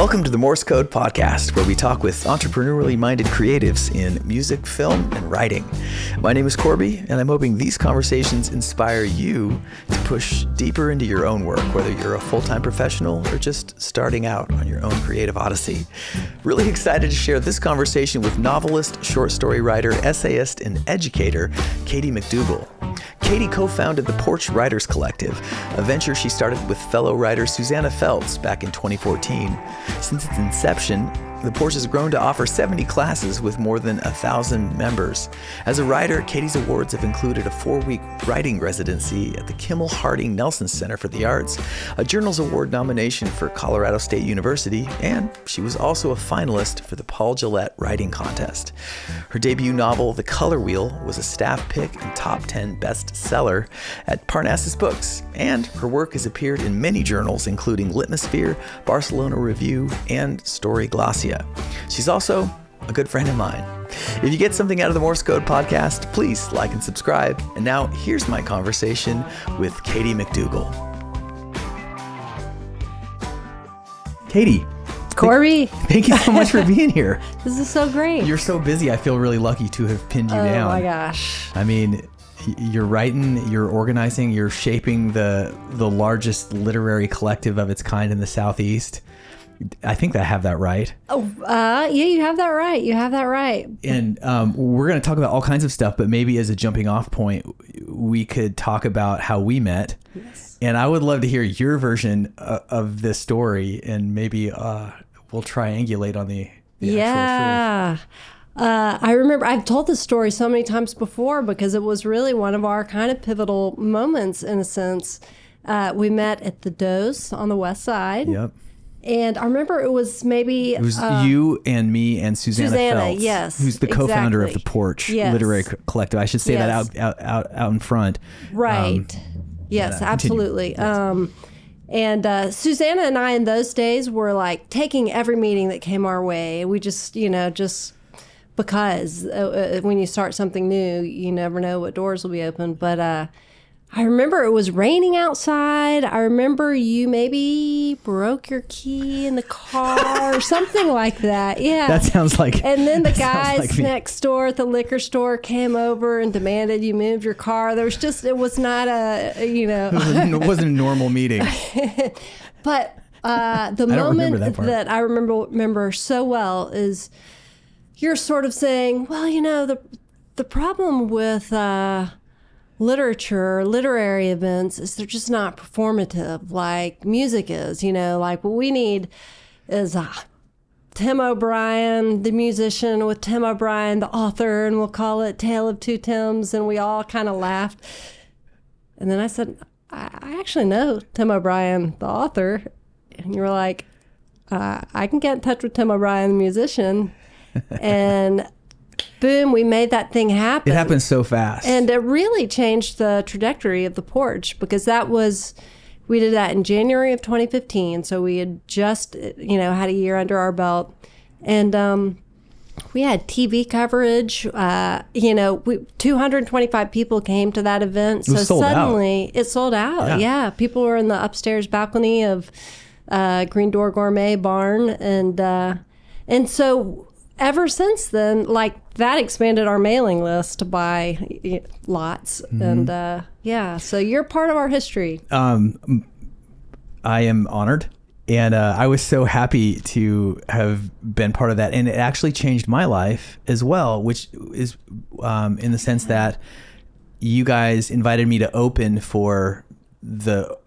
Welcome to the Morse Code Podcast, where we talk with entrepreneurially minded creatives in music, film, and writing. My name is Korby, and I'm hoping these conversations inspire you to push deeper into your own work, whether you're a full-time professional or just starting out on your own creative odyssey. Really excited to share this conversation with novelist, short story writer, essayist, and educator, Katie McDougall. Katie co-founded the Porch Writers Collective, a venture she started with fellow writer Susannah Felts back in 2014. Since its inception, the Porch has grown to offer 70 classes with more than 1,000 members. As a writer, Katie's awards have included a 4-week writing residency at the Kimmel Harding Nelson Center for the Arts, a Journals Award nomination for Colorado State University, and she was also a finalist for the Paul Gillette Writing Contest. Her debut novel, The Color Wheel, was a staff pick and top 10 bestseller at Parnassus Books, and her work has appeared in many journals, including Litmosphere, Barcelona Review, and Story Glossia. She's also a good friend of mine. If you get something out of the Morse Code Podcast, please like and subscribe. And now here's my conversation with Katie McDougall. Katie. Korby. Thank you so much for being here. This is so great. You're so busy. I feel really lucky to have pinned you down. Oh my gosh. I mean, you're writing, you're organizing, you're shaping the largest literary collective of its kind in the Southeast. I think I have that right. Oh, yeah, you have that right. You have that right. And we're going to talk about all kinds of stuff, but maybe as a jumping off point, we could talk about how we met. Yes. And I would love to hear your version of this story, and maybe we'll triangulate on the actual truth. I remember I've told this story so many times before because it was really one of our kind of pivotal moments in a sense. We met at the Dose on the West Side. Yep. And I remember it was maybe... It was you and me and Susannah Felts, yes, who's the co-founder of the exactly. Porch Yes. Literary Collective. I should say Yes. that out in front. Right. Yes, continue. absolutely. Yes. And Susannah and I in those days were like taking every meeting that came our way. We just, just because when you start something new, you never know what doors will be open. But I remember it was raining outside. I remember you maybe broke your key in the car or something like that. Yeah. That sounds like... And then the guys next door at the liquor store came over and demanded you move your car. There was just, it was not It wasn't a normal meeting. But the moment that I remember so well is you're sort of saying, well, the problem with literary events is they're just not performative like music is. Like what we need is Tim O'Brien, the musician, with Tim O'Brien, the author, and we'll call it Tale of Two Tims, and we all kind of laughed. And then I said, I actually know Tim O'Brien, the author. And you were like, I can get in touch with Tim O'Brien, the musician. And boom, we made that thing happen. It happened so fast. And it really changed the trajectory of the Porch because we did that in January of 2015. So we had just, had a year under our belt. And we had TV coverage. 225 people came to that event. So suddenly it sold out. Yeah. People were in the upstairs balcony of Green Door Gourmet Barn. And so ever since then, like that expanded our mailing list by lots. Mm-hmm. And so you're part of our history. I am honored. And I was so happy to have been part of that. And it actually changed my life as well, which is in the sense that you guys invited me to open for the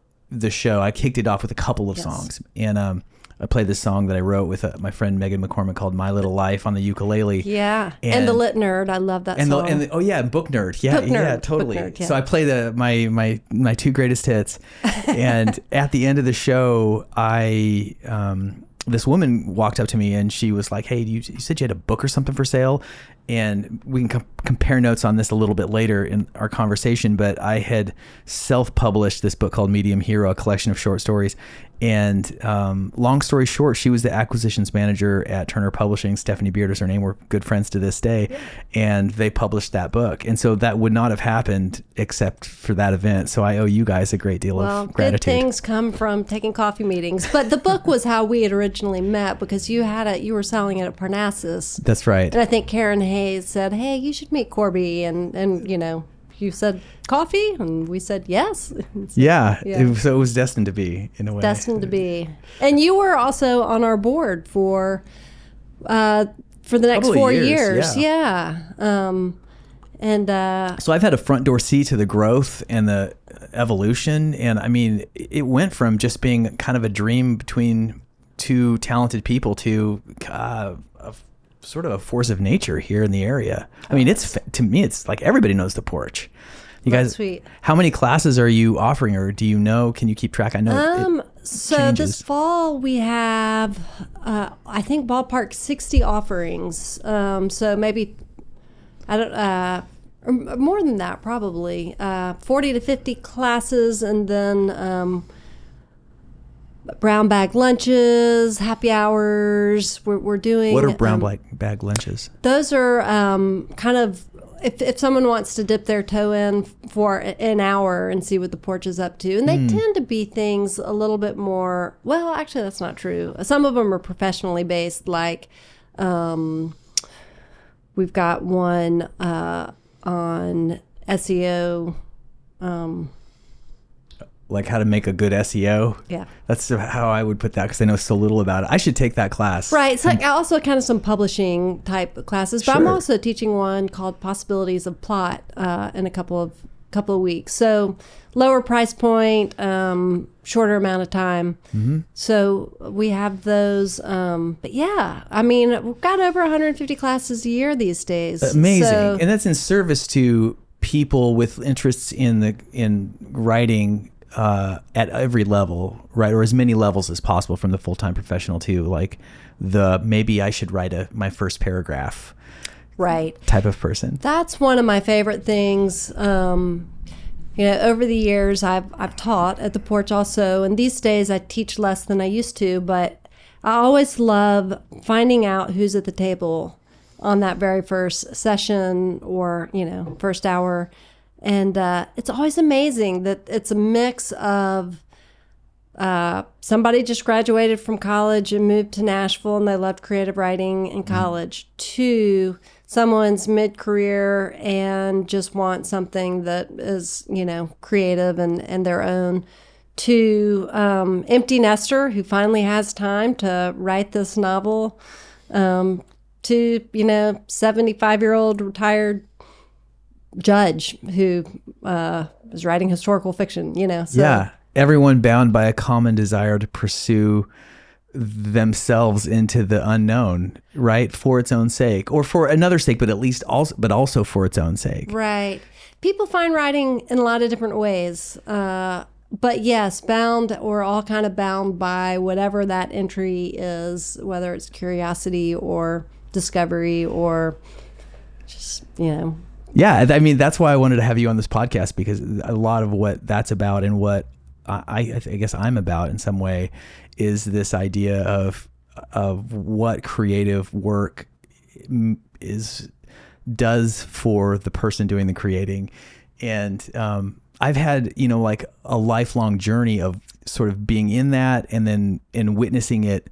show. I kicked it off with a couple of songs. And I played this song that I wrote with my friend Megan McCormick called My Little Life on the ukulele. Yeah. And the Lit Nerd. I love that song. Book Nerd. Yeah, Book Nerd. Yeah, totally. Book Nerd, yeah. So I play my two greatest hits. And at the end of the show, this woman walked up to me and she was like, hey, you said you had a book or something for sale? and we can compare notes on this a little bit later in our conversation, but I had self-published this book called Medium Hero, a collection of short stories. And long story short, she was the acquisitions manager at Turner Publishing. Stephanie Beard is her name. We're good friends to this day. Yeah. And they published that book. And so that would not have happened except for that event. So I owe you guys a great deal of gratitude. Good things come from taking coffee meetings. But the book was how we had originally met, because you were selling it at Parnassus. That's right. And I think Karen Hayes said, hey, you should meet Korby. And you know, you said coffee, and we said yes. So, yeah. So it was destined to be, in a way. Destined to be. And you were also on our board for the next 4 years. Yeah. So I've had a front door seat to the growth and the evolution. And I mean, it went from just being kind of a dream between two talented people to sort of a force of nature here in the area. I mean, to me, it's like everybody knows the Porch. You guys, sweet. How many classes are you offering, or do you know? Can you keep track? I know. So changes. This fall we have, I think ballpark 60 offerings. So maybe, or more than that, probably 40 to 50 classes, and then brown bag lunches, happy hours. We're doing. What are brown bag lunches? Those are kind of if someone wants to dip their toe in for an hour and see what the Porch is up to, and they tend to be things a little bit more. Well, actually, that's not true. Some of them are professionally based, like we've got one on SEO. Like how to make a good SEO. Yeah. That's how I would put that, because I know so little about it. I should take that class. Right. It's like also kind of some publishing type classes, but Sure. I'm also teaching one called Possibilities of Plot in a couple of weeks. So lower price point, shorter amount of time. Mm-hmm. So we have those. But yeah, I mean, we've got over 150 classes a year these days. Amazing. So, and that's in service to people with interests in writing at every level, right? Or as many levels as possible, from the full-time professional to like maybe I should write my first paragraph, right? Type of person. That's one of my favorite things. Over the years, I've taught at the Porch also, and these days I teach less than I used to, but I always love finding out who's at the table on that very first session or, first hour. And it's always amazing that it's a mix of somebody just graduated from college and moved to Nashville and they loved creative writing in college, to someone's mid-career and just want something that is, creative and their own, to empty nester who finally has time to write this novel, to, 75-year-old retired judge who is writing historical fiction, So. Yeah. Everyone bound by a common desire to pursue themselves into the unknown, right? For its own sake, or for another sake, but also for its own sake. Right. People find writing in a lot of different ways. But yes, bound or all kind of bound by whatever that entry is, whether it's curiosity or discovery or just, Yeah, I mean, that's why I wanted to have you on this podcast, because a lot of what that's about and what I guess I'm about in some way is this idea of what creative work does for the person doing the creating. And I've had, like a lifelong journey of sort of being in that and then witnessing it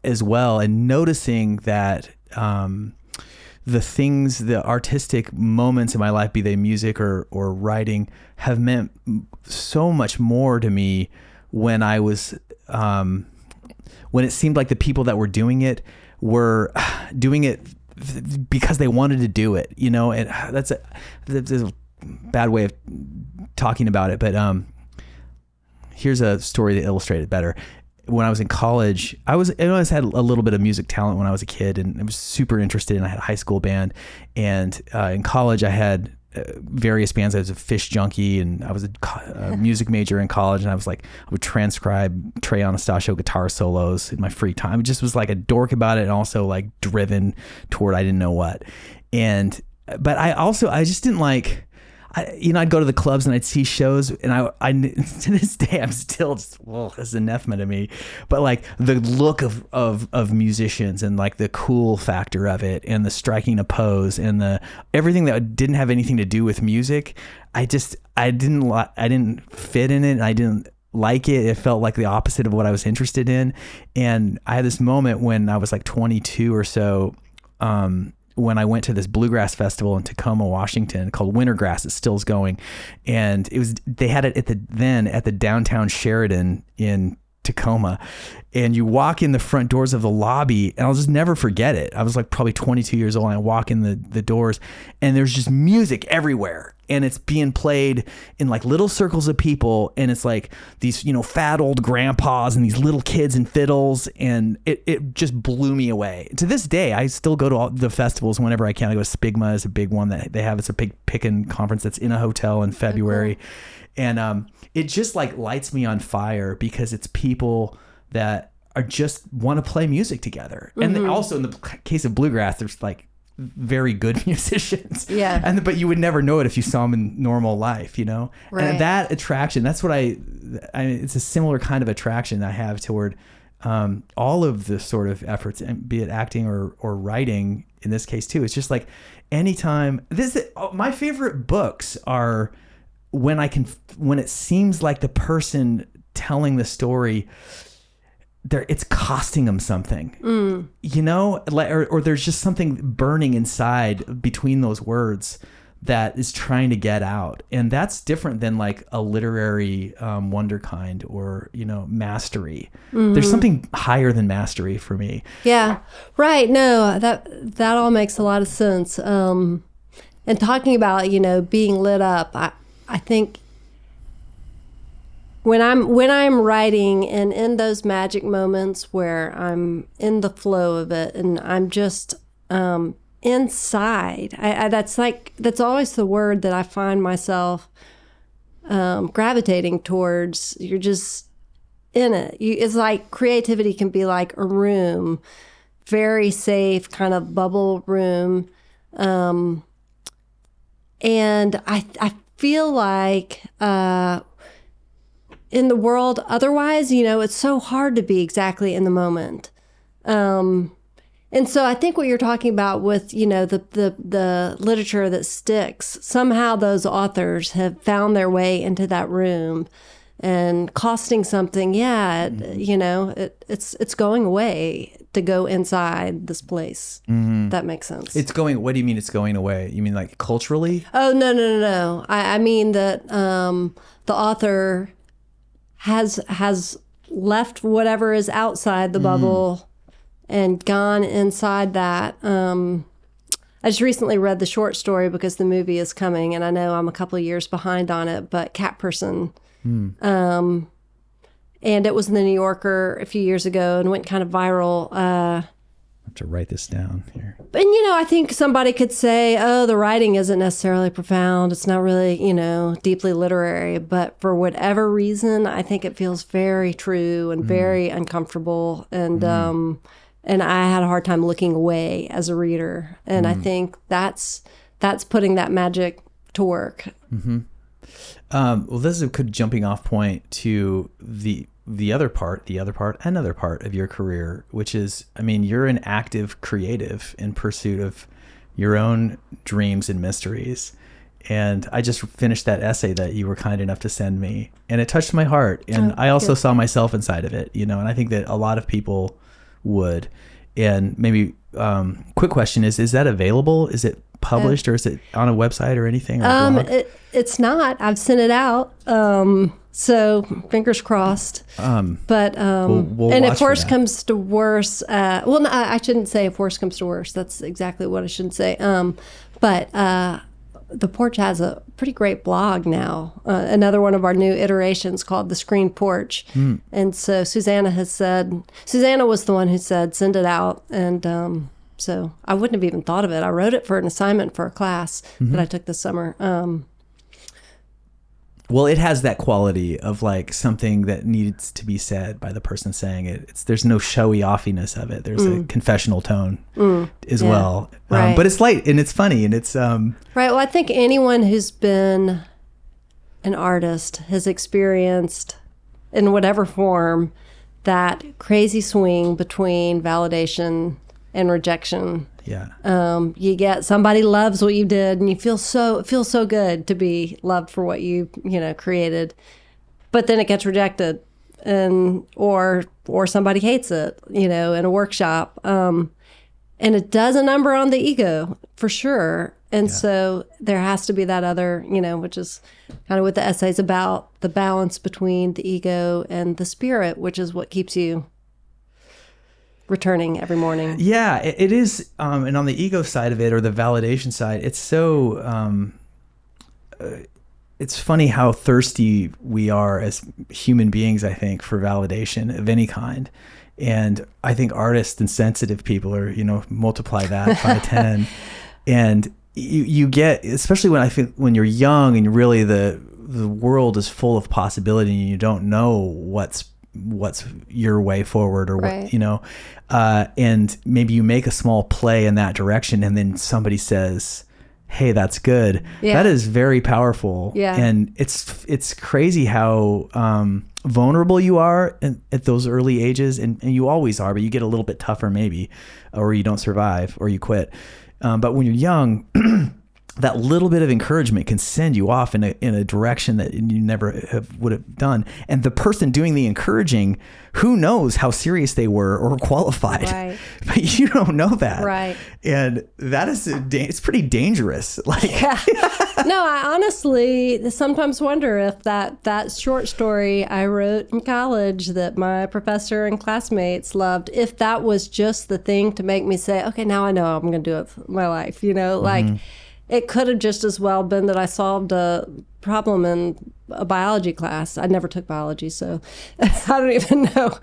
as well, and noticing that the artistic moments in my life, be they music or writing, have meant so much more to me when I was, when it seemed like the people that were doing it were doing it because they wanted to do it, and that's a bad way of talking about it. But here's a story to illustrate it better. When I was in college, I always had a little bit of music talent when I was a kid, and I was super interested, and I had a high school band. And in college, I had various bands. I was a Fish junkie, and I was a music major in college, and I would transcribe Trey Anastasio guitar solos in my free time. I just was like a dork about it, and also like driven toward I didn't know what. But I just didn't like, I'd go to the clubs and I'd see shows, and I to this day I'm still just, this is anathema to me. But like the look of musicians and like the cool factor of it and the striking a pose and the everything that didn't have anything to do with music, I didn't fit in it, and I didn't like it. It felt like the opposite of what I was interested in. And I had this moment when I was like 22 or so, when I went to this bluegrass festival in Tacoma, Washington, called Wintergrass. It still's going. And they had it at the downtown Sheridan in Tacoma. And you walk in the front doors of the lobby, and I'll just never forget it. I was like probably 22 years old, and I walk in the doors, and there's just music everywhere. And it's being played in like little circles of people. And it's like these, fat old grandpas and these little kids and fiddles. And it just blew me away. To this day, I still go to all the festivals whenever I can. I go to Spigma is a big one that they have. It's a big pickin' conference that's in a hotel in February. Okay. And it just like lights me on fire because it's people that are just want to play music together. Mm-hmm. And also in the case of bluegrass, there's like very good musicians. Yeah. But you would never know it if you saw them in normal life, Right. And that attraction, that's what it's a similar kind of attraction I have toward all of the sort of efforts, be it acting or writing in this case too. It's just like anytime my favorite books are when it seems like the person telling the story, it's costing them something, or there's just something burning inside between those words that is trying to get out. And that's different than like a literary wonderkind or, mastery. Mm-hmm. There's something higher than mastery for me. Yeah, right. No, that all makes a lot of sense. And talking about, being lit up, I think when I'm writing and in those magic moments where I'm in the flow of it and I'm just inside, that's always the word that I find myself gravitating towards. You're just in it. It's like creativity can be like a room, very safe kind of bubble room, and I feel like in the world otherwise, it's so hard to be exactly in the moment. And so I think what you're talking about with, the literature that sticks, somehow those authors have found their way into that room and costing something. Yeah. It's going away to go inside this place. Mm-hmm. That makes sense. What do you mean it's going away? You mean like culturally? Oh, no. I mean that the author has left whatever is outside the bubble and gone inside that. I just recently read the short story because the movie is coming, and I know I'm a couple of years behind on it, but Cat Person. And it was in the New Yorker a few years ago and went kind of viral. I have to write this down here. And, I think somebody could say, oh, the writing isn't necessarily profound. It's not really, deeply literary. But for whatever reason, I think it feels very true and very uncomfortable. And and I had a hard time looking away as a reader. And I think that's putting that magic to work. Mm-hmm. Well, this is a good jumping off point to another part of your career, which is, you're an active creative in pursuit of your own dreams and mysteries. And I just finished that essay that you were kind enough to send me, and it touched my heart. And I also saw myself inside of it, and I think that a lot of people would. And maybe, quick question is that available? Is it published or is it on a website or anything? Or it's not. I've sent it out. So fingers crossed. But we'll and if worse comes to worse, no, I shouldn't say if worse comes to worse. That's exactly what I shouldn't say. But the Porch has a pretty great blog now. Another one of our new iterations called the Screen Porch. And so Susannah was the one who said send it out, and so I wouldn't have even thought of it. I wrote it for an assignment for a class that I took this summer. Well, it has that quality of like something that needs to be said by the person saying it. There's no showy offiness of it. There's a confessional tone as well. Right. But it's light and it's funny and it's... Right. Well, I think anyone who's been an artist has experienced, in whatever form, that crazy swing between validation and rejection. Yeah. You get somebody loves what you did, and you it feels so good to be loved for what you created, but then it gets rejected, and or somebody hates it, in a workshop, and it does a number on the ego for sure. And so there has to be that other, which is kind of what the essay's about, the balance between the ego and the spirit, which is what keeps you returning every morning. Yeah, it is. And on the ego side of it, or the validation side, it's so, it's funny how thirsty we are as human beings, I think, for validation of any kind. And I think artists and sensitive people are, multiply that by 10. And you get, especially when you're young and really the world is full of possibility and you don't know what's your way forward or right. And maybe you make a small play in that direction and then somebody says, hey, that's good. Yeah. That is very powerful. Yeah. And it's crazy how vulnerable you are at those early ages, and you always are, but you get a little bit tougher maybe, or you don't survive or you quit. But when you're young, that little bit of encouragement can send you off in a direction that you never would have done. And the person doing the encouraging, who knows how serious they were or qualified, right. But you don't know that. Right. And that is, it's pretty dangerous. Yeah. No, I honestly sometimes wonder if that short story I wrote in college that my professor and classmates loved, if that was just the thing to make me say, okay, now I know I'm going to do it for my life, like, it could have just as well been that I solved a problem in a biology class. I never took biology, so I don't even know.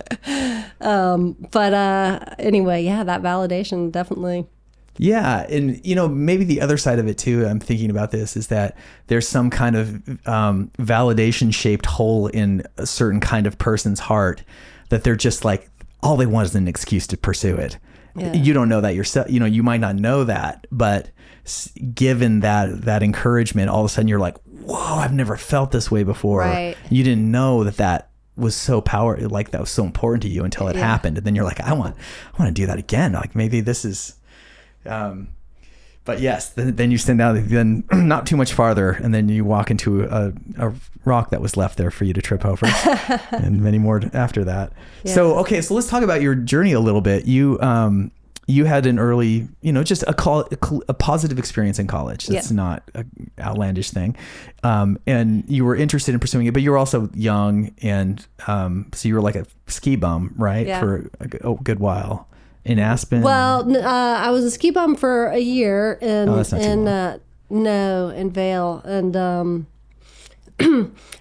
But anyway, yeah, that validation definitely. Yeah. And, maybe the other side of it too, I'm thinking about this, is that there's some kind of validation shaped hole in a certain kind of person's heart that they're just like, all they want is an excuse to pursue it. Yeah. You don't know that yourself. You might not know that, but given that encouragement, all of a sudden you're like, whoa, I've never felt this way before. Right. You didn't know that was so that was so important to you until it happened. And then you're like, I want to do that again. Like maybe this is, but yes, then you stand out, then not too much farther. And then you walk into a rock that was left there for you to trip over and many more after that. Yeah. So let's talk about your journey a little bit. You had an early, just a positive experience in college. That's not an outlandish thing. And you were interested in pursuing it, but you were also young. And so you were like a ski bum, right? Yeah. For a good while in Aspen. Well, I was a ski bum for a year in Vail. And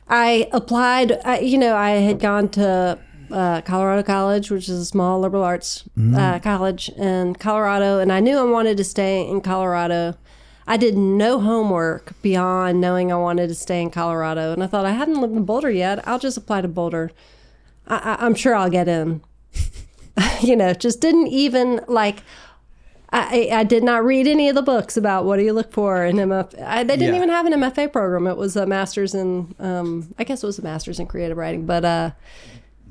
I applied, I had gone to Colorado College, which is a small liberal arts college in Colorado, and I knew I wanted to stay in Colorado. I did no homework beyond knowing I wanted to stay in Colorado, and I thought, I haven't lived in Boulder yet. I'll just apply to Boulder. I'm sure I'll get in. Just didn't even I did not read any of the books about what do you look for in MFA. They didn't even have an MFA program. It was a master's in, I guess it was a master's in creative writing, but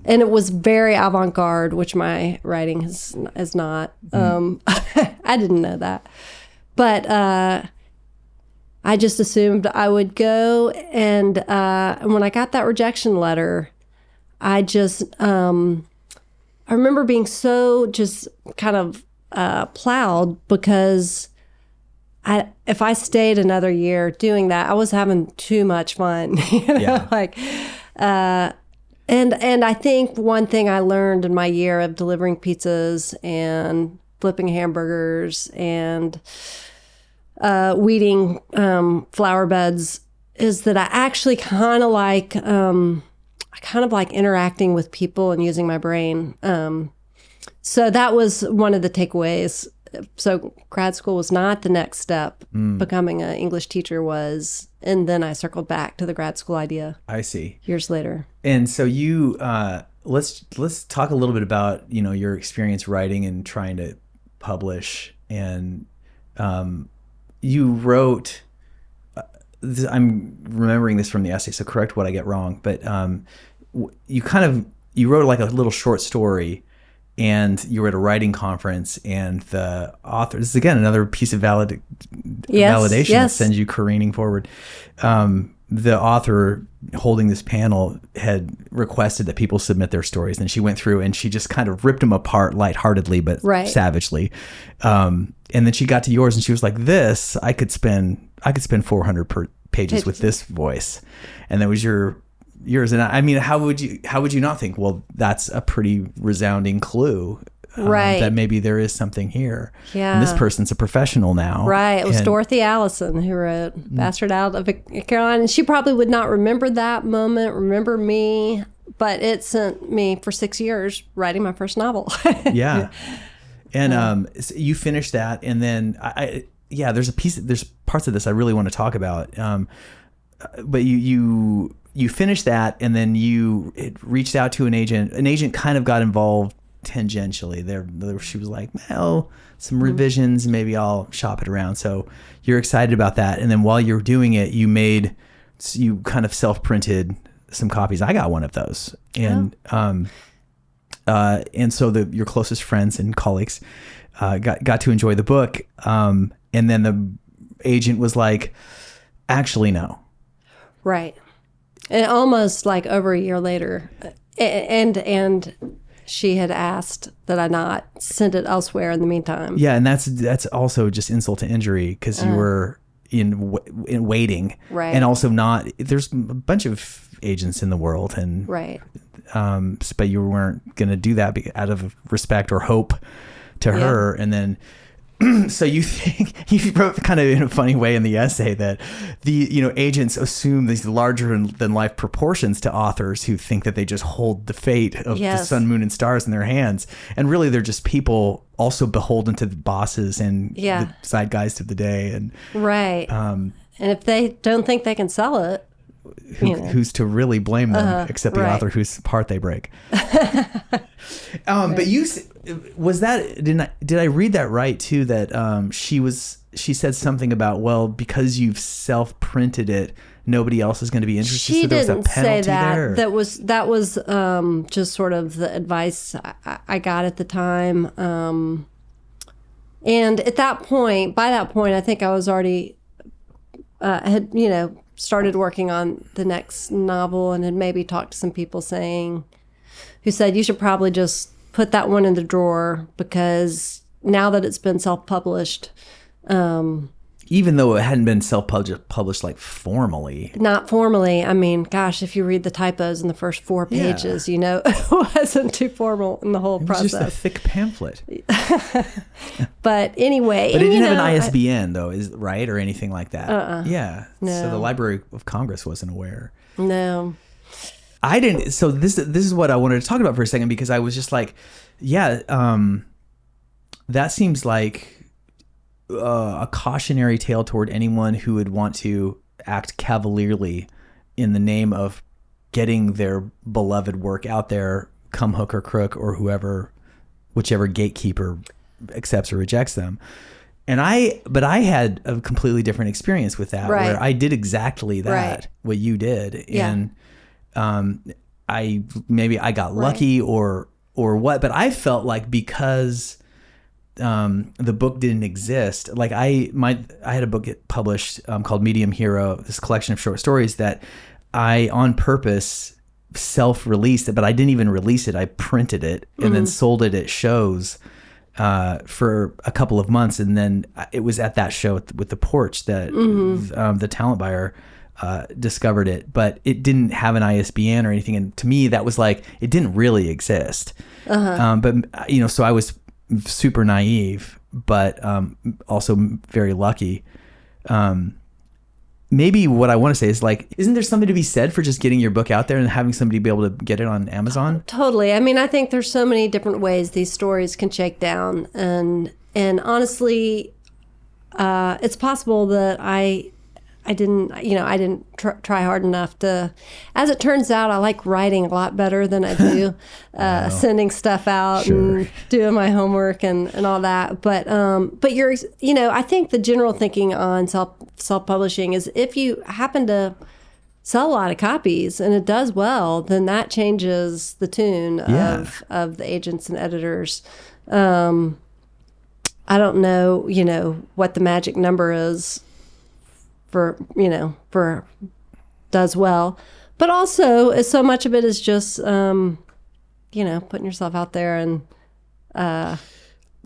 and it was very avant-garde, which my writing is not. I didn't know that. But I just assumed I would go. And when I got that rejection letter, I just, I remember being so just kind of plowed because if I stayed another year doing that, I was having too much fun. And I think one thing I learned in my year of delivering pizzas and flipping hamburgers and weeding flower beds is that I actually kind of like interacting with people and using my brain. So that was one of the takeaways So grad school was not the next step. Becoming an English teacher was. And then I circled back to the grad school idea. I see. Years later. And so you, let's talk a little bit about, your experience writing and trying to publish. And you wrote, I'm remembering this from the essay, so correct what I get wrong, but you wrote like a little short story, and you were at a writing conference, and the author, this is again another piece of validation that sends you careening forward. The author holding this panel had requested that people submit their stories, and she went through and she just kind of ripped them apart lightheartedly but savagely. And then she got to yours, and she was like, "This I could spend 400 pages with this voice," and that was yours. And I mean, how would you not think, well, that's a pretty resounding clue, that maybe there is something here. Yeah. And this person's a professional now. Right. It was Dorothy Allison who wrote Bastard Out of Carolina. And she probably would not remember that moment, remember me, but it sent me for 6 years writing my first novel. Yeah. And so you finished that, and then there's parts of this I really want to talk about. But you finished that, and then you reached out to an agent. An agent kind of got involved tangentially. There she was like, well, some revisions, maybe I'll shop it around. So you're excited about that. And then while you're doing it, you kind of self-printed some copies. I got one of those. And and so your closest friends and colleagues got to enjoy the book. And then the agent was like, actually, no. Right. And almost like over a year later, and she had asked that I not send it elsewhere in the meantime. Yeah, and that's also just insult to injury, because you were in waiting, right? And also there's a bunch of agents in the world, and right. But you weren't going to do that out of respect or hope to her, and then. So you wrote kind of in a funny way in the essay that the agents assume these larger than life proportions to authors who think that they just hold the fate of the sun, moon, and stars in their hands, and really they're just people also beholden to the bosses and the zeitgeist of the day, and right. And if they don't think they can sell it, who's to really blame them except the author whose heart they break? But did I read that right too? That she said something about, well, because you've self-printed it, nobody else is going to be interested. She so there was didn't a penalty say that. There? That was just sort of the advice I got at the time. And by that point, I think I was already had started working on the next novel, and had maybe talked to some people who said you should probably just put that one in the drawer, because now that it's been self-published, even though it hadn't been self-published like formally. Not formally. I mean, gosh, if you read the typos in the first 4 pages, it wasn't too formal in the whole process. It was just a thick pamphlet. But anyway. But it didn't have an ISBN though, right? Or anything like that. Yeah. No. So the Library of Congress wasn't aware. No. I didn't. So this is what I wanted to talk about for a second, because I was just like, that seems like a cautionary tale toward anyone who would want to act cavalierly in the name of getting their beloved work out there, come hook or crook, or whichever gatekeeper accepts or rejects them. But I had a completely different experience with that, where I did exactly that, what you did. Yeah. And I got lucky or what, but I felt like because the book didn't exist, like I had a book get published called Medium Hero, this collection of short stories that I on purpose self-released it, but I didn't even release it. I printed it and then sold it at shows for a couple of months, and then it was at that show with the Porch that the talent buyer discovered it, but it didn't have an ISBN or anything, and to me that was like it didn't really exist. But so I was super naive, but also very lucky. Maybe what I want to say is, like, isn't there something to be said for just getting your book out there and having somebody be able to get it on Amazon? Totally. I mean, I think there's so many different ways these stories can shake down, and honestly, it's possible that I didn't try hard enough to. As it turns out, I like writing a lot better than I do sending stuff out and doing my homework and all that. But you're, I think the general thinking on self-publishing is if you happen to sell a lot of copies and it does well, then that changes the tune of the agents and editors. I don't know, what the magic number is for does well, but also so much of it is just putting yourself out there and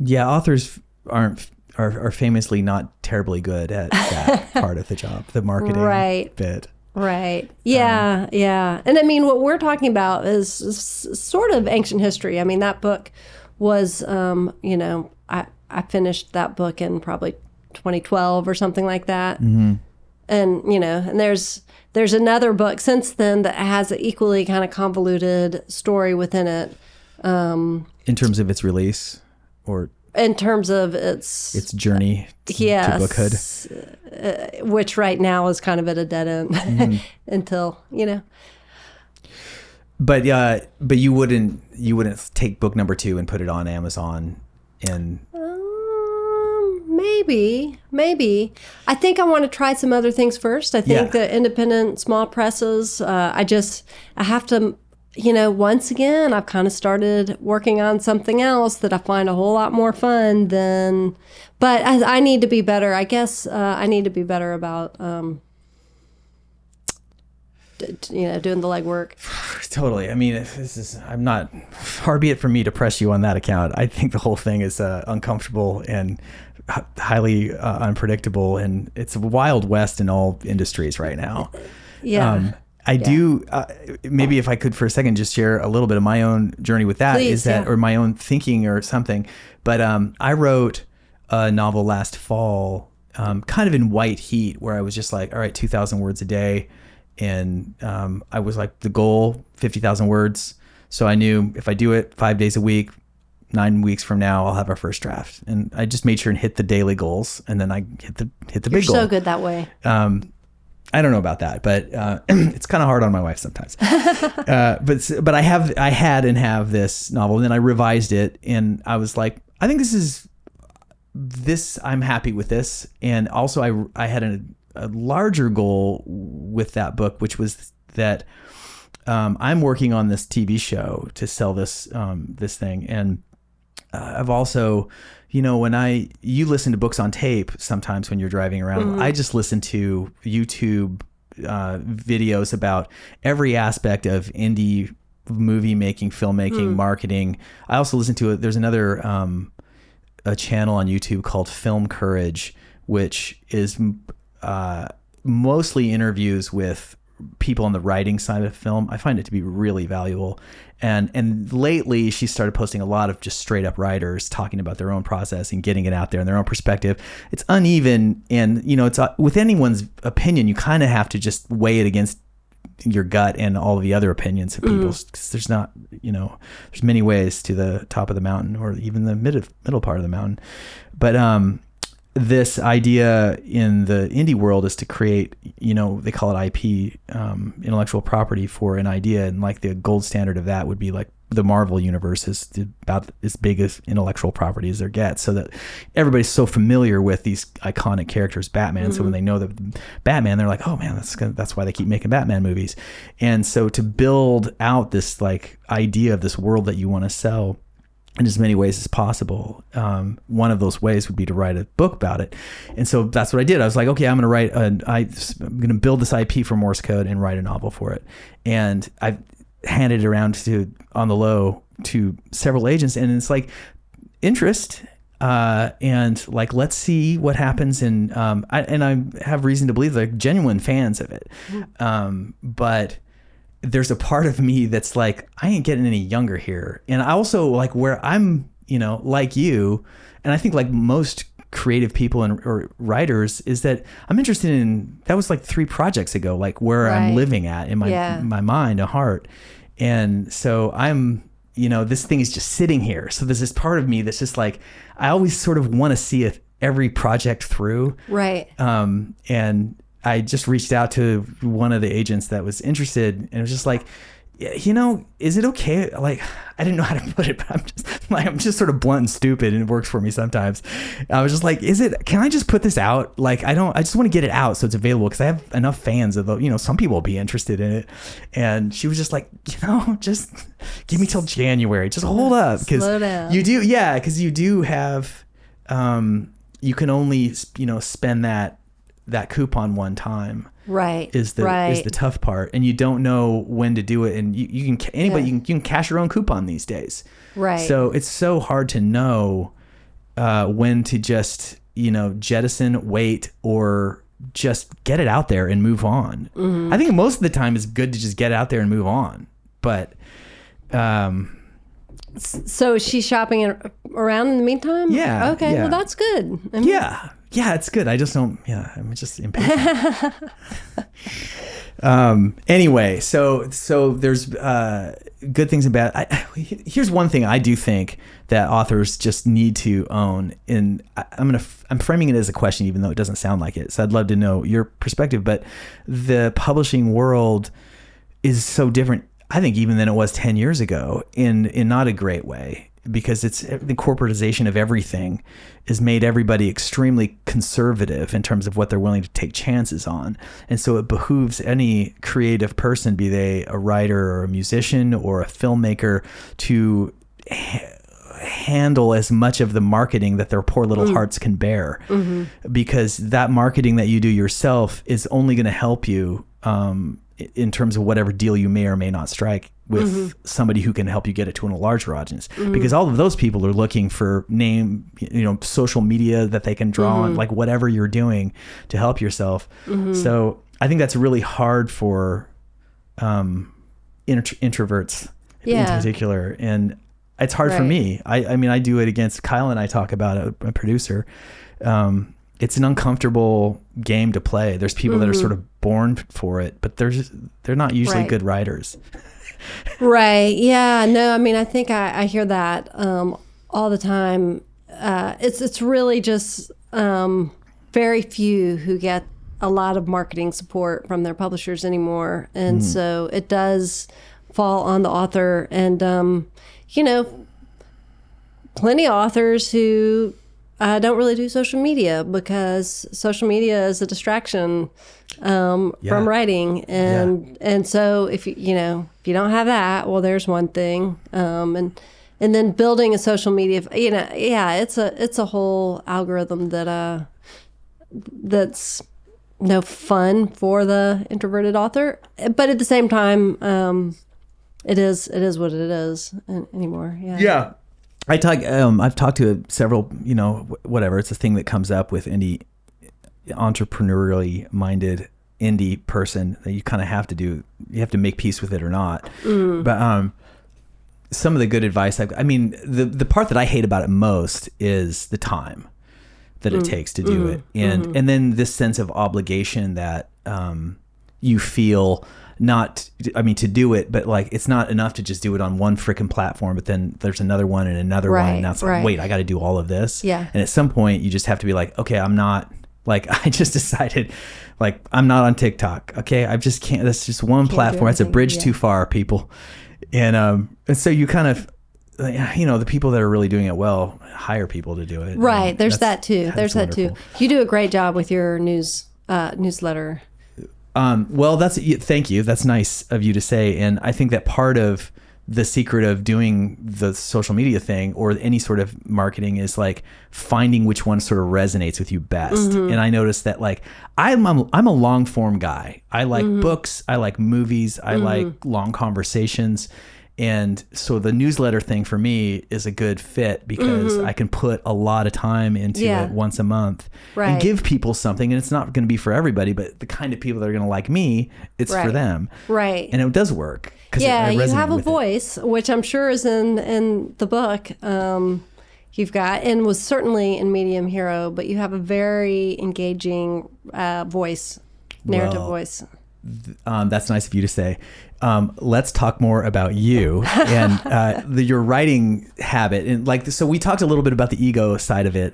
authors are famously not terribly good at that part of the job, the marketing bit. Right. Yeah. And I mean, what we're talking about is sort of ancient history. I mean, that book was I finished that book in probably 2012 or something like that. Mm-hmm. And, and there's another book since then that has an equally kind of convoluted story within it. In terms of its release or? In terms of its journey to bookhood. Which right now is kind of at a dead end until, But you wouldn't take book number 2 and put it on Amazon and... Maybe. I think I want to try some other things first. I think the independent small presses, I have to, once again, I've kind of started working on something else that I find a whole lot more fun than, but I need to be better. I guess I need to be better about, doing the legwork. Totally. I mean, I'm not, far be it from me to press you on that account. I think the whole thing is uncomfortable and highly unpredictable, and it's a wild west in all industries right now. I do, maybe if I could for a second just share a little bit of my own journey with that. Please, or my own thinking or something. But I wrote a novel last fall, kind of in white heat, where I was just like, all right, 2,000 words a day. And I was like, the goal, 50,000 words. So I knew if I do it 5 days a week, 9 weeks from now, I'll have our first draft. And I just made sure and hit the daily goals. And then I hit the big goal. You're so good that way. I don't know about that, but it's kind of hard on my wife sometimes. But I had and have this novel, and then I revised it, and I was like, I think this. I'm happy with this. And also, I had a larger goal with that book, which was that I'm working on this TV show to sell this thing, and I've also, when you listen to books on tape sometimes when you're driving around, mm-hmm. I just listen to YouTube videos about every aspect of indie movie making, filmmaking, marketing. I also listen to there's another a channel on YouTube called Film Courage, which is mostly interviews with people on the writing side of film. I find it to be really valuable. And lately she started posting a lot of just straight up writers talking about their own process and getting it out there and their own perspective. It's uneven, and it's with anyone's opinion, you kind of have to just weigh it against your gut and all of the other opinions of people, because there's not, there's many ways to the top of the mountain, or even the middle part of the mountain. But this idea in the indie world is to create, they call it IP, intellectual property for an idea. And like the gold standard of that would be like the Marvel universe is about as big as intellectual property as there gets, so that everybody's so familiar with these iconic characters, Batman. Mm-hmm. So when they know that Batman, they're like, oh man, that's why they keep making Batman movies. And so to build out this like idea of this world that you want to sell in as many ways as possible, one of those ways would be to write a book about it. And so that's what I did. I was like, okay, I'm going to build this IP for Morse Code and write a novel for it. And I've handed it around on the low to several agents, and it's like interest, and like, let's see what happens. And I have reason to believe they're genuine fans of it. But there's a part of me that's like, I ain't getting any younger here. And I also like where I'm, like you, and I think like most creative people or writers, is that I'm interested in, that was like 3 projects ago, like where I'm living at in my mind and heart. And so I'm this thing is just sitting here. So there's this part of me that's just like, I always sort of want to see every project through. Right. And I just reached out to one of the agents that was interested, and it was just like, is it okay? Like, I didn't know how to put it, but I'm just sort of blunt and stupid, and it works for me sometimes. I was just like, can I just put this out? Like, I just want to get it out so it's available, because I have enough fans of some people will be interested in it. And she was just like, just give me till January. Just hold up. Slow down. You do. Yeah. Cause you do have, you can only, spend that coupon one time. Right. Is the tough part, and you don't know when to do it, and you can cash your own coupon these days. Right. So it's so hard to know when to just jettison, wait, or just get it out there and move on. I think most of the time it's good to just get it out there and move on. But so is she shopping around in the meantime? Yeah. Okay. Yeah. Well, that's good. Yeah, it's good. I just don't. Yeah, I'm just impatient. Anyway, so there's good things and bad. Here's one thing I do think that authors just need to own, and I'm framing it as a question, even though it doesn't sound like it. So I'd love to know your perspective. But the publishing world is so different, I think, even than it was 10 years ago, in not a great way. Because the corporatization of everything has made everybody extremely conservative in terms of what they're willing to take chances on. And so it behooves any creative person, be they a writer or a musician or a filmmaker, to handle as much of the marketing that their poor little hearts can bear. Because that marketing that you do yourself is only going to help you in terms of whatever deal you may or may not strike with somebody who can help you get it to a larger audience, because all of those people are looking for social media that they can draw on, like whatever you're doing to help yourself. So I think that's really hard for introverts in particular. And it's hard for me. I mean, I do it against Kyle, and I talk about it, a producer. It's an uncomfortable game to play. There's people that are sort of born for it, but they're not usually good writers. Right. Yeah. No, I mean, I think I hear that all the time. It's really just very few who get a lot of marketing support from their publishers anymore. And so it does fall on the author. And, plenty of authors who don't really do social media, because social media is a distraction from writing. And so if you don't have that, well, there's one thing. And then building a social media, it's a whole algorithm that's no fun for the introverted author. But at the same time, it is what it is anymore. Yeah. I've talked to several, whatever. It's a thing that comes up with any entrepreneurially minded indie person that you kind of have to do. You have to make peace with it or not. But some of the good advice, the part that I hate about it most is the time that it takes to do it. And then this sense of obligation that you feel, to do it, but like, it's not enough to just do it on one freaking platform, but then there's another one and another one. And that's like, wait, I got to do all of this. Yeah. And at some point you just have to be like, okay, I'm not, like, I just decided, like, I'm not on TikTok. Okay. I just can't, that's just one platform. That's a bridge too far, people. And so you kind of, the people that are really doing it well hire people to do it. Right. There's that too. You do a great job with your newsletter. Well, thank you. That's nice of you to say. And I think that part of the secret of doing the social media thing or any sort of marketing is like finding which one sort of resonates with you best. And I noticed that, like, I'm a long form guy. I like books. I like movies. I like long conversations. And so the newsletter thing for me is a good fit because I can put a lot of time into it once a month and give people something. And it's not going to be for everybody, but the kind of people that are going to like me, it's for them. Right. And it does work. Yeah, you have a voice, which I'm sure is in the book you've got, and was certainly in Medium Hero, but you have a very engaging voice, narrative voice. That's nice of you to say. Let's talk more about you and your writing habit. And like, so we talked a little bit about the ego side of it,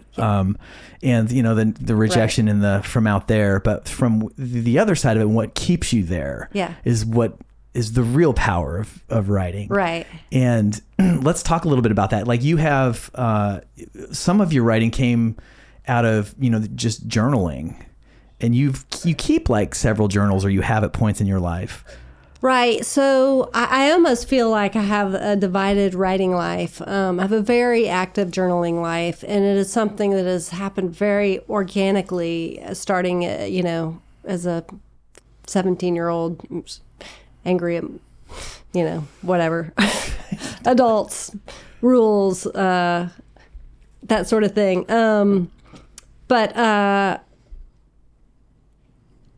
and you know, the rejection and the from out there, but from the other side of it, what keeps you there is what is the real power of writing. Right. And let's talk a little bit about that. Like you have, some of your writing came out of, you know, just journaling, and you keep like several journals, or you have at points in your life. Right. So I almost feel like I have a divided writing life. I have a very active journaling life, and it is something that has happened very organically, starting, you know, as a 17-year-old, angry at, you know, whatever, adults, rules, that sort of thing. But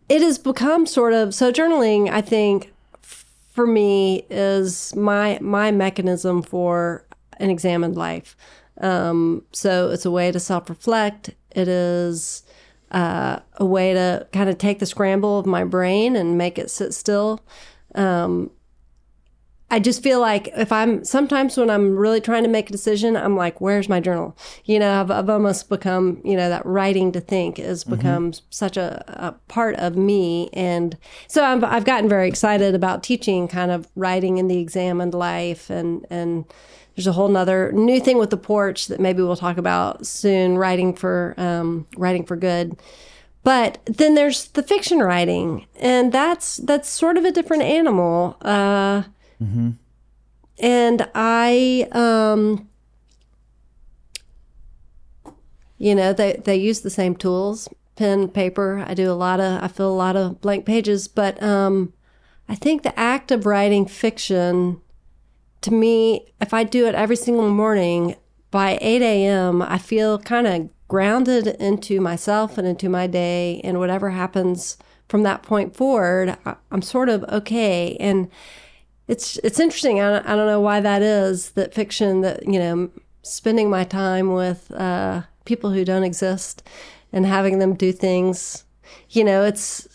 it has become sort of, so journaling, I think, for me is my mechanism for an examined life. So it's a way to self-reflect. It is a way to kind of take the scramble of my brain and make it sit still. I just feel like sometimes when I'm really trying to make a decision, I'm like, where's my journal? You know, I've almost become, you know, that writing to think has become such a part of me. And so I've gotten very excited about teaching kind of writing in the examined life. And there's a whole nother new thing with the Porch that maybe we'll talk about soon, writing for good. But then there's the fiction writing, and that's sort of a different animal. And I, you know, they use the same tools, pen, paper. I fill a lot of blank pages, but I think the act of writing fiction, to me, if I do it every single morning by 8 a.m., I feel kind of grounded into myself and into my day, and whatever happens from that point forward, I'm sort of okay. And it's interesting. I don't know why that is, that fiction, that, you know, spending my time with people who don't exist and having them do things, you know, it's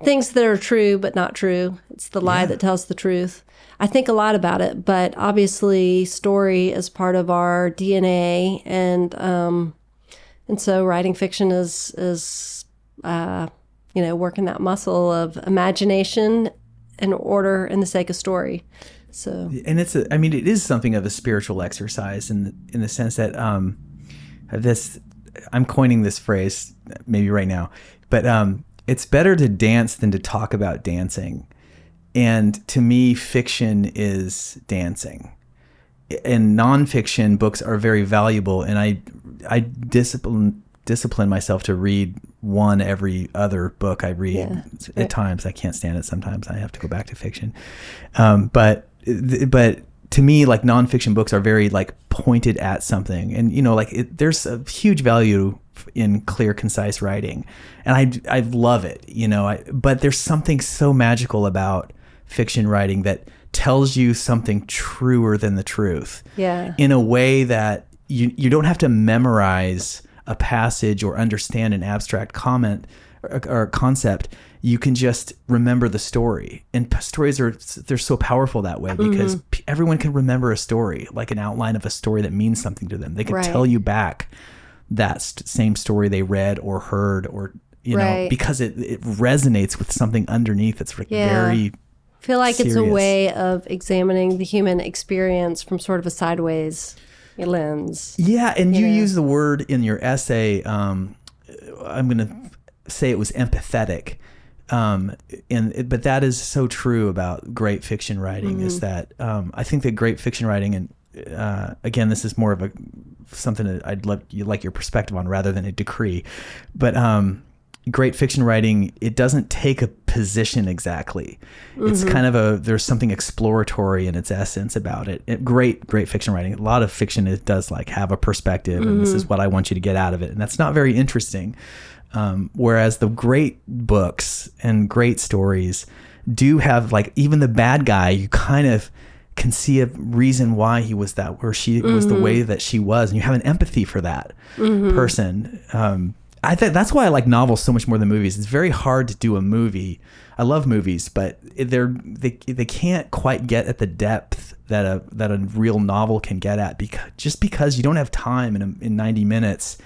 things that are true but not true. It's the lie that tells the truth. I think a lot about it, but obviously story is part of our DNA, and so writing fiction is you know, working that muscle of imagination in order in the sake of story. So, and it is something of a spiritual exercise in the sense that I'm coining this phrase maybe right now, but it's better to dance than to talk about dancing. And to me, fiction is dancing. And nonfiction books are very valuable, and I discipline myself to read one every other book I read. At times I can't stand it. Sometimes I have to go back to fiction. But to me, like, nonfiction books are very like pointed at something, and you know, like there's a huge value in clear, concise writing, and I love it. You know, but there's something so magical about fiction writing that tells you something truer than the truth. Yeah. In a way that you don't have to memorize a passage or understand an abstract comment or concept. You can just remember the story, and stories they're so powerful that way, because everyone can remember a story, like an outline of a story that means something to them. They can tell you back that same story they read or heard, or you know, because it resonates with something underneath. It's like very I feel like serious. It's a way of examining the human experience from sort of a sideways lens. Yeah, and you use the word in your essay, I'm going to say it was empathetic, but that is so true about great fiction writing, is that I think that great fiction writing, and again, this is more of something that I'd like your perspective on rather than a decree, but great fiction writing, it doesn't take a position exactly. It's kind of there's something exploratory in its essence about it. Great fiction writing. A lot of fiction, it does like have a perspective, and this is what I want you to get out of it. And that's not very interesting. Whereas the great books and great stories do have, like, even the bad guy, you kind of can see a reason why he was that, where she was the way that she was. And you have an empathy for that person. I think that's why I like novels so much more than movies. It's very hard to do a movie. I love movies, but they can't quite get at the depth that a real novel can get at, because you don't have time in 90 minutes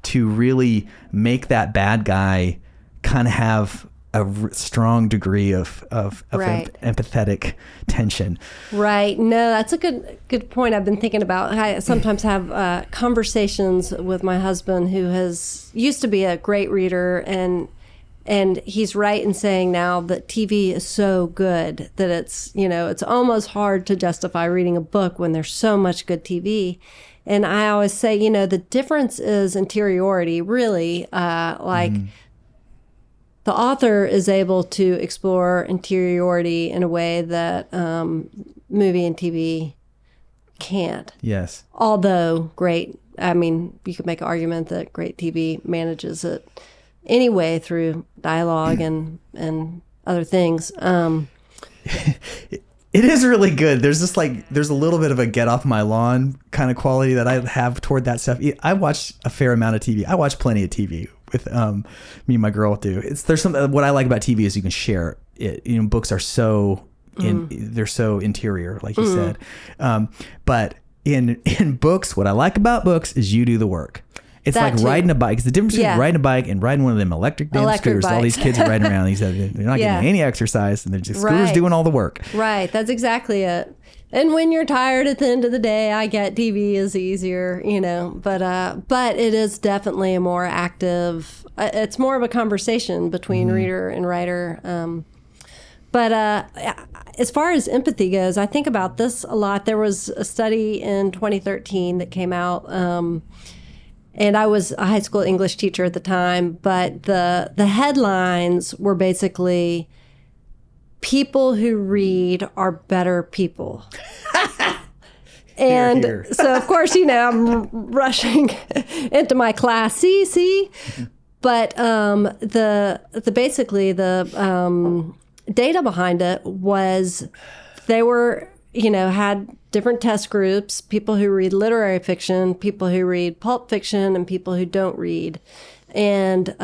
to really make that bad guy kind of have a strong degree of empathetic tension. Right. No, that's a good point. I've been thinking about. I sometimes have conversations with my husband, who used to be a great reader, and he's right in saying now that TV is so good that it's almost hard to justify reading a book when there's so much good TV. And I always say, the difference is interiority, really. The author is able to explore interiority in a way that movie and TV can't. Yes. Although you could make an argument that great TV manages it anyway through dialogue and other things. It is really good. There's a little bit of a get off my lawn kind of quality that I have toward that stuff. I watch a fair amount of TV. I watch plenty of TV with me and my girl do. What I like about TV is you can share it. Books are so they're so interior, like you said. But in books, what I like about books is you do the work. It's that like riding a bike. It's the difference between riding a bike and riding one of them electric scooters. All these kids are riding around. They're not getting any exercise, and they're just scooters doing all the work. Right. That's exactly it. And when you're tired at the end of the day, I get TV is easier, but it is definitely a more active, it's more of a conversation between reader and writer. But as far as empathy goes, I think about this a lot. There was a study in 2013 that came out, and I was a high school English teacher at the time, but the headlines were basically, people who read are better people. And here. So, of course, I'm rushing into my class. See? But basically the data behind it was they were, had different test groups, people who read literary fiction, people who read pulp fiction, and people who don't read. And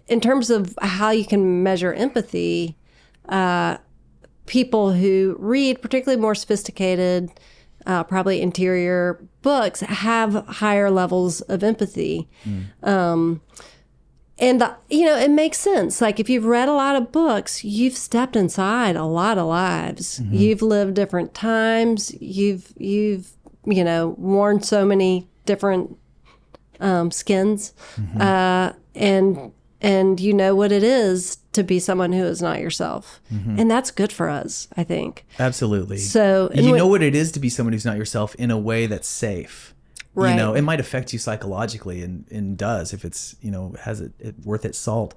in terms of how you can measure empathy, people who read, particularly more sophisticated, probably interior books, have higher levels of empathy. And, it makes sense. Like, if you've read a lot of books, you've stepped inside a lot of lives. Mm-hmm. You've lived different times. You've worn so many different skins. Mm-hmm. And you know what it is to be someone who is not yourself. Mm-hmm. And that's good for us, I think. Absolutely. So you know what it is to be someone who's not yourself in a way that's safe. Right. It might affect you psychologically and does if it's, has it worth its salt.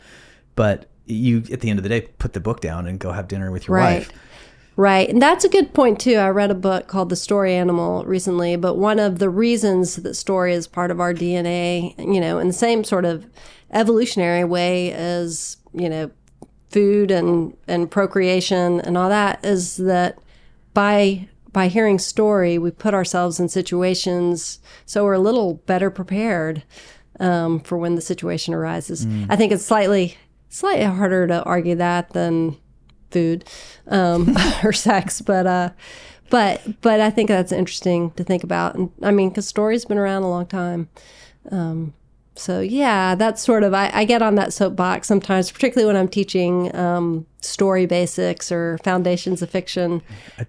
But you, at the end of the day, put the book down and go have dinner with your wife. Right. And that's a good point, too. I read a book called The Story Animal recently, but one of the reasons that story is part of our DNA, in the same sort of evolutionary way as, food and procreation and all that, is that by hearing story, we put ourselves in situations so we're a little better prepared for when the situation arises. I think it's slightly harder to argue that than food or sex, but I think that's interesting to think about. And because story's been around a long time. So yeah, that's sort of, I get on that soapbox sometimes, particularly when I'm teaching story basics or foundations of fiction.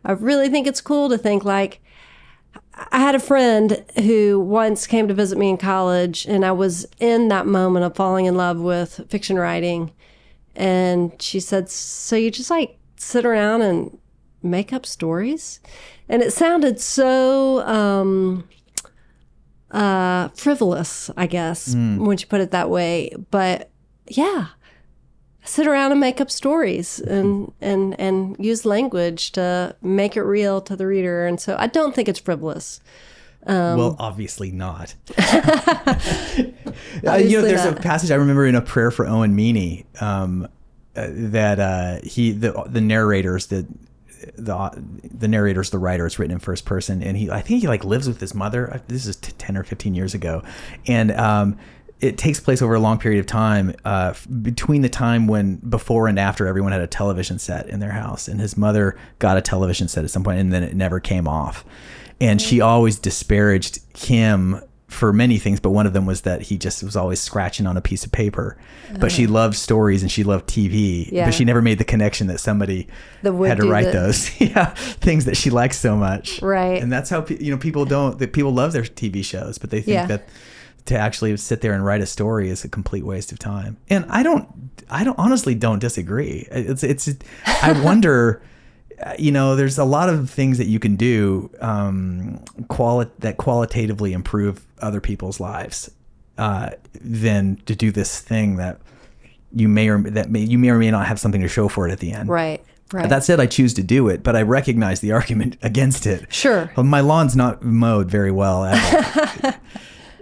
I really think it's cool to think, like, I had a friend who once came to visit me in college, and I was in that moment of falling in love with fiction writing. And she said, so you just like sit around and make up stories? And it sounded so frivolous, I guess, when you put it that way. But yeah, sit around and make up stories and use language to make it real to the reader. And so I don't think it's frivolous. Well, obviously not. There's a passage I remember in A Prayer for Owen Meany that the narrator's the writer. It's written in first person, and I think he lives with his mother. This is 10 or 15 years ago, and it takes place over a long period of time, between the time when before and after everyone had a television set in their house, and his mother got a television set at some point, and then it never came off. And she always disparaged him for many things, but one of them was that he just was always scratching on a piece of paper. But she loved stories and she loved TV, but she never made the connection that somebody had to write those things that she likes so much. Right. And that's how people love their TV shows, but they think that to actually sit there and write a story is a complete waste of time. And I honestly don't disagree. I wonder. There's a lot of things that you can do that qualitatively improve other people's lives than to do this thing that you may or may not have something to show for it at the end. Right. That said, I choose to do it, but I recognize the argument against it. Sure. Well, my lawn's not mowed very well ever.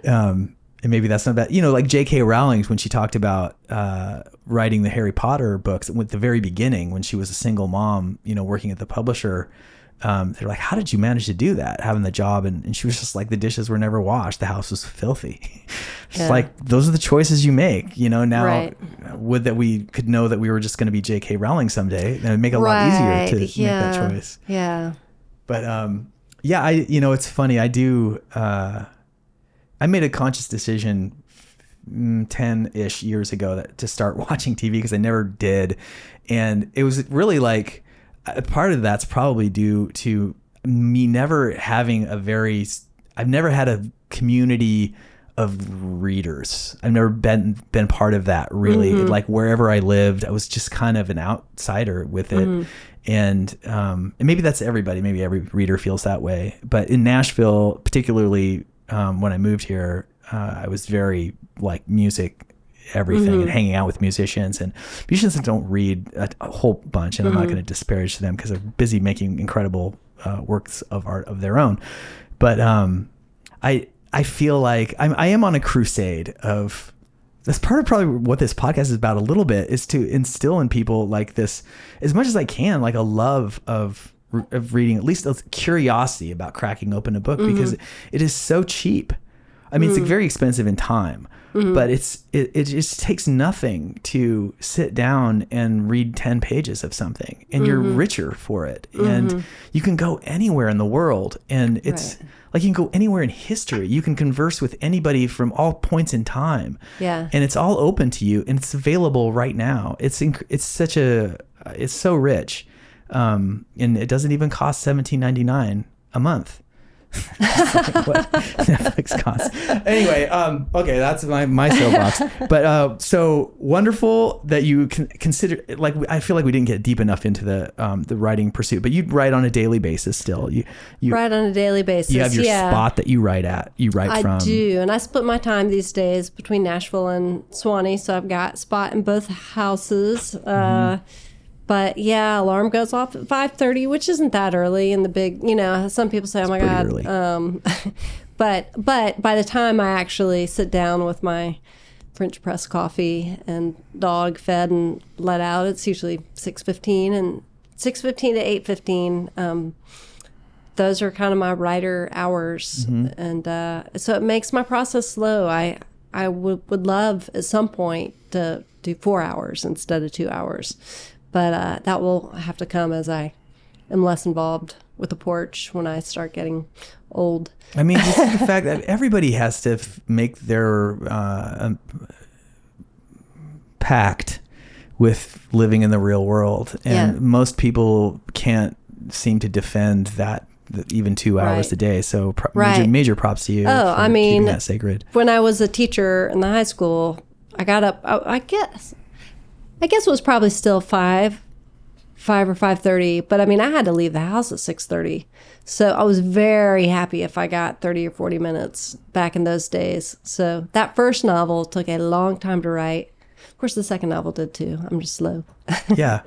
And maybe that's not bad. Like J.K. Rowling, when she talked about writing the Harry Potter books at the very beginning, when she was a single mom, working at the publisher, they're like, how did you manage to do that, having the job? And she was just like, the dishes were never washed. The house was filthy. It's like, those are the choices you make. Now, would that we could know that we were just going to be J.K. Rowling someday, and it'd make it a lot easier to make that choice. Yeah. But it's funny. I made a conscious decision 10-ish years ago to start watching TV because I never did. And it was really like, part of that's probably due to me never having I've never had a community of readers. I've never been part of that really. Mm-hmm. Like wherever I lived, I was just kind of an outsider with it. Mm-hmm. And maybe that's everybody. Maybe every reader feels that way. But in Nashville, particularly, when I moved here, I was very like music, everything, and hanging out with musicians. And musicians don't read a whole bunch, and I'm not going to disparage them because they're busy making incredible works of art of their own. But I feel like I am on a crusade of. That's part of probably what this podcast is about a little bit, is to instill in people like this, as much as I can, like a love of reading, at least a curiosity about cracking open a book, because it is so cheap. I mean, it's very expensive in time, but it just takes nothing to sit down and read 10 pages of something, and you're richer for it. And you can go anywhere in the world, and it's like you can go anywhere in history. You can converse with anybody from all points in time. Yeah. And it's all open to you, and it's available right now. It's so rich. And it doesn't even cost $17.99 a month. Like what Netflix costs. Anyway, okay, that's my soapbox. But so wonderful that you consider. Like, I feel like we didn't get deep enough into the writing pursuit, but you write on a daily basis still. You write on a daily basis. You have your spot that you write at. You write from. I do, and I split my time these days between Nashville and Swanee, so I've got a spot in both houses. But yeah, alarm goes off at 5:30, which isn't that early in the big, some people say, oh my God. Early. But by the time I actually sit down with my French press coffee and dog fed and let out, it's usually 6:15, and 6:15 to 8:15. Those are kind of my writer hours. And so it makes my process slow. I would love at some point to do 4 hours instead of 2 hours. But that will have to come as I am less involved with the Porch when I start getting old. I mean, this is the fact that everybody has to make their pact with living in the real world. And most people can't seem to defend that even 2 hours a day. So major props to you for keeping that sacred. When I was a teacher in the high school, I got up, I guess it was probably still 5 or 5:30, but I mean, I had to leave the house at 6:30. So I was very happy if I got 30 or 40 minutes back in those days. So that first novel took a long time to write. Of course, the second novel did too. I'm just slow. Yeah.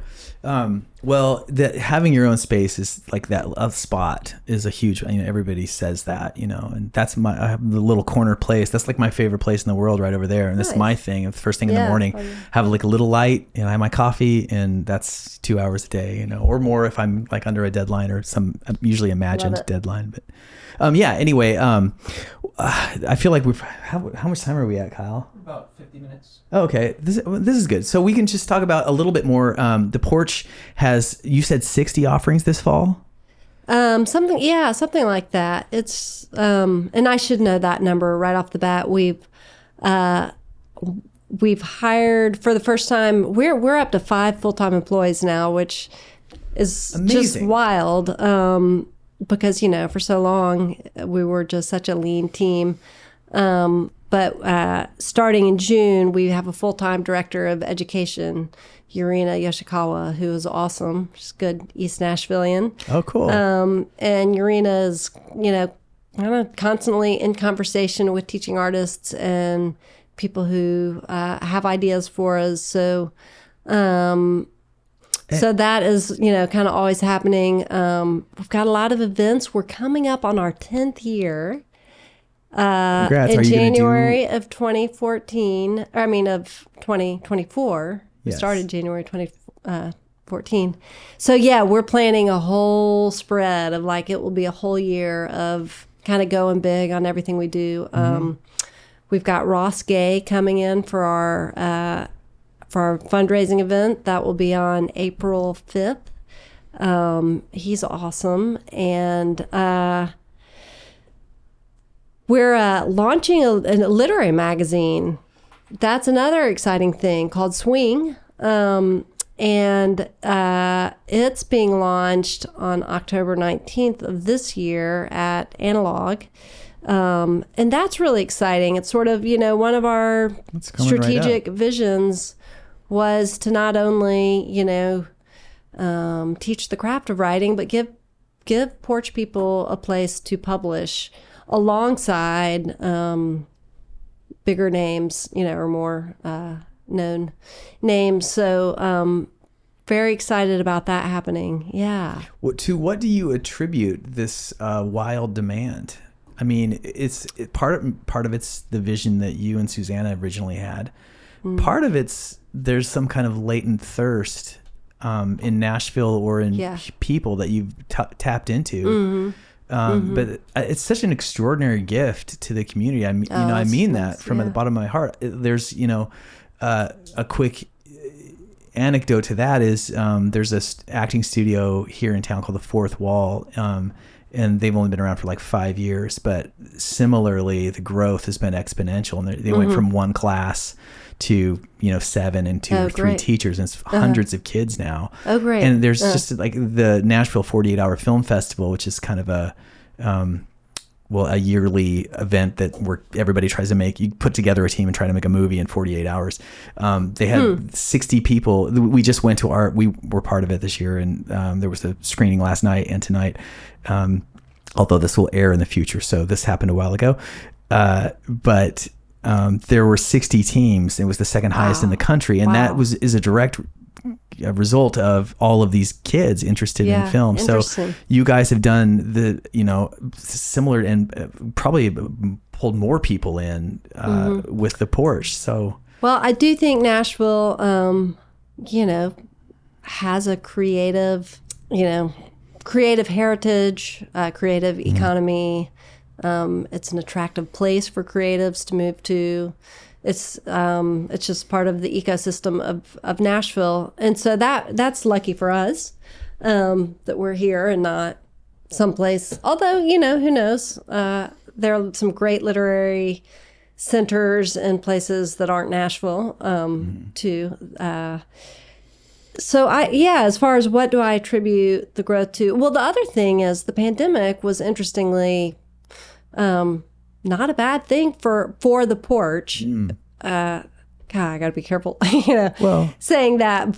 Well, having your own space is like that. A spot is a huge, everybody says that, and that's I have the little corner place. That's like my favorite place in the world right over there. And that's my thing. The first thing in the morning, have like a little light, I have my coffee, and that's 2 hours a day, or more if I'm like under a deadline or some usually imagined deadline. But anyway, I feel like how much time are we at, Kyle? About 50 minutes. Oh, okay. This is good. So we can just talk about a little bit more. The Porch has, you said 60 offerings this fall? Something like that. It's, and I should know that number right off the bat. We've hired for the first time, we're up to 5 full-time employees now, which is amazing. Just wild. Because, for so long we were just such a lean team. But starting in June, we have a full-time director of education, Yurina Yoshikawa, who is awesome. She's good East Nashvilleian. Oh, cool. And Yurina is, kind of constantly in conversation with teaching artists and people who have ideas for us. So, so that is, kind of always happening. We've got a lot of events. We're coming up on our 10th year. Congrats. In January of 2014, of 2024. We started January 2014. So yeah, we're planning a whole spread of it will be a whole year of kind of going big on everything we do. We've got Ross Gay coming in for our fundraising event. That will be on April 5th. He's awesome. And we're launching a literary magazine. That's another exciting thing called Swing. And it's being launched on October 19th of this year at Analog. And that's really exciting. It's sort of, one of our strategic visions was to not only, teach the craft of writing, but give Porch people a place to publish alongside bigger names, or more known names. So very excited about that happening. Yeah. To what do you attribute this wild demand? I mean, part of it's the vision that you and Susannah originally had. Part of there's some kind of latent thirst in Nashville or in people that you've tapped into. But it's such an extraordinary gift to the community. I mean that from the bottom of my heart. There's, a quick anecdote to that is there's this acting studio here in town called the Fourth Wall. And they've only been around for 5 years, but similarly, the growth has been exponential. And they went from one class to 7 and 2 or 3 teachers, and it's hundreds of kids now. Oh, great! And there's just the Nashville 48-Hour Film Festival, which is kind of a yearly event where everybody tries to you put together a team and try to make a movie in 48 hours. They had 60 people. We just went to we were part of it this year, and there was a screening last night and tonight. Although this will air in the future, so this happened a while ago. But there were 60 teams. It was the second highest in the country, and that is a direct result of all of these kids interested in film. So you guys have done similar and probably pulled more people in with the Porch. So I do think Nashville, has a creative heritage, creative economy. It's an attractive place for creatives to move to. It's just part of the ecosystem of Nashville. And so that's lucky for us, that we're here and not someplace. Although, who knows? There are some great literary centers and places that aren't Nashville, too. So as far as what do I attribute the growth to? Well, the other thing is the pandemic was interestingly not a bad thing for the Porch. God, I got to be careful, saying that.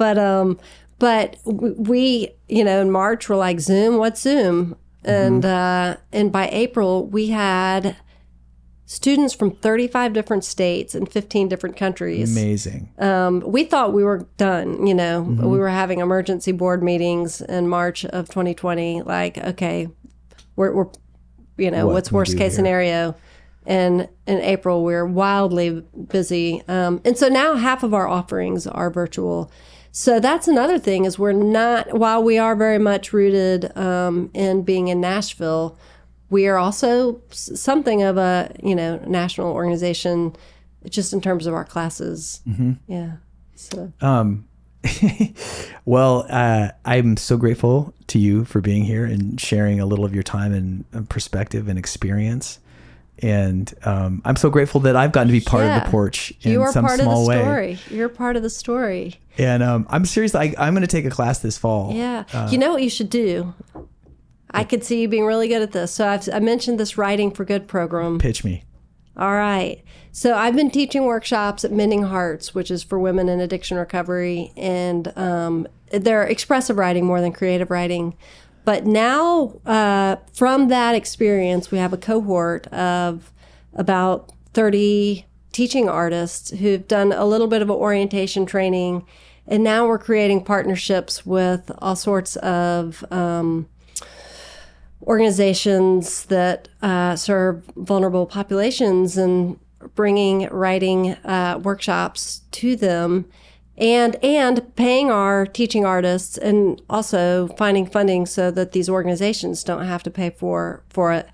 But we, in March, we're Zoom, what's Zoom? And by April, we had students from 35 different states and 15 different countries. Amazing. We thought we were done, we were having emergency board meetings in March of 2020. Okay, we're what's worst case scenario? And in April, we're wildly busy. And so now half of our offerings are virtual. So that's another thing is while we are very much rooted in being in Nashville, we are also something of a, national organization just in terms of our classes. Mm-hmm. Yeah. So. Well, I'm so grateful to you for being here and sharing a little of your time and perspective and experience. And I'm so grateful that I've gotten to be part of the Porch in some small way. You're part of the story. And I'm serious. I'm going to take a class this fall. Yeah. You know what you should do? I could see you being really good at this. So I mentioned this Writing for Good program. Pitch me. All right. So I've been teaching workshops at Mending Hearts, which is for women in addiction recovery. And they're expressive writing more than creative writing. But now, from that experience, we have a cohort of about 30 teaching artists who've done a little bit of an orientation training. And now we're creating partnerships with all sorts of organizations that serve vulnerable populations and bringing writing workshops to them. And paying our teaching artists and also finding funding so that these organizations don't have to pay for it.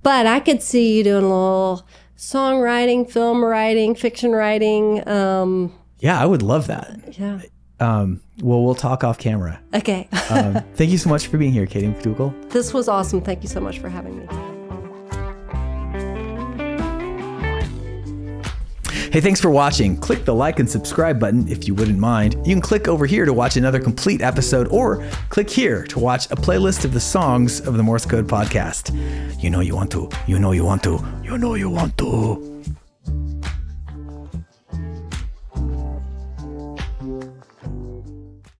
But I could see you doing a little songwriting, film writing, fiction writing. Yeah, I would love that. Yeah. Well, we'll talk off camera. Okay. Thank you so much for being here, Katie McDougall. This was awesome. Thank you so much for having me. Hey, thanks for watching. Click the like and subscribe button if you wouldn't mind. You can click over here to watch another complete episode, or click here to watch a playlist of the songs of the Morse Code Podcast. You know you want to. You know you want to. You know you want to.